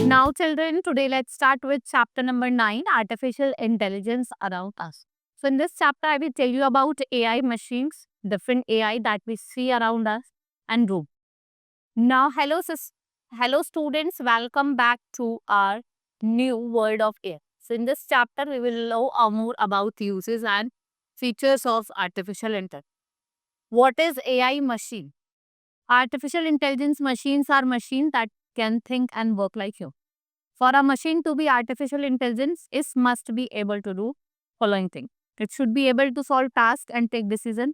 Now, children, today let's start with chapter number 9, Artificial Intelligence Around Us. So, in this chapter, I will tell you about AI machines, different AI that we see around us, and robots. Now, hello students, welcome back to our new world of AI. So, in this chapter, we will know more about uses and features of artificial intelligence. What is AI machine? Artificial intelligence machines are machines that can think and work like you. For a machine to be artificial intelligence, it must be able to do following thing. It should be able to solve tasks and take decision,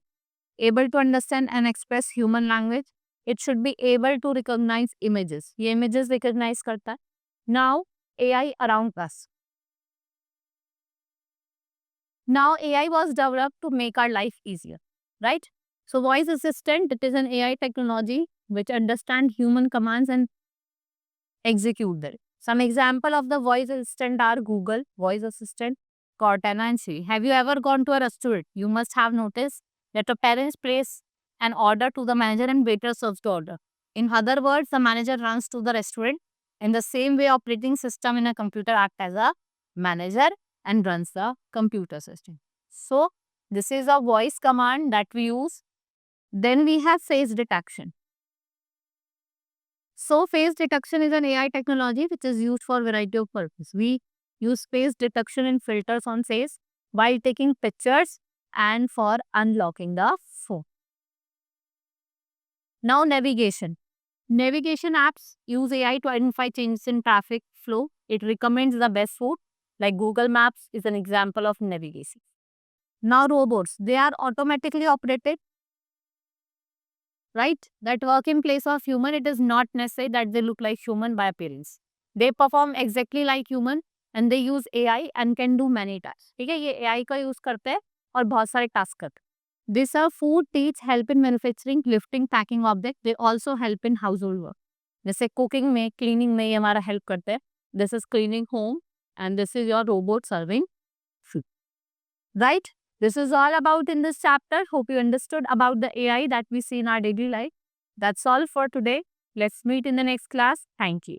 able to understand and express human language. It should be able to recognize images. ये images recognize करता है. Now AI around us. Now AI was developed to make our life easier, right? So voice assistant, it is an AI technology which understand human commands and execute them. Some example of the voice assistant are Google voice assistant, Cortana and Siri. Have you ever gone to a restaurant? You must have noticed that a parents place an order to the manager and waiter serves the order. In other words, the manager runs to the restaurant. In the same way, operating system in a computer act as a manager and runs the computer system. So, this is a voice command that we use. Then we have face detection. So, face detection is an AI technology which is used for a variety of purposes. We use face detection and filters on face while taking pictures and for unlocking the phone. Now, navigation. Navigation apps use AI to identify changes in traffic flow. It recommends the best route, like Google Maps is an example of navigation. Now, robots. They are automatically operated, right? That work in place of human, it is not necessary that they look like human by appearance. They perform exactly like human and they use AI and can do many tasks. ठीक है, ये AI का use करते हैं और बहुत सारे task करते हैं. They serve food, teach, help in manufacturing, lifting, packing object. They also help in household work. जैसे कुकिंग में, क्लीनिंग में ये हमारा हेल्प करते हैं. This is cleaning home and this is your robot serving food. Right? This is all about in this chapter. Hope you understood about the AI that we see in our daily life. That's all for today. Let's meet in the next class. Thank you.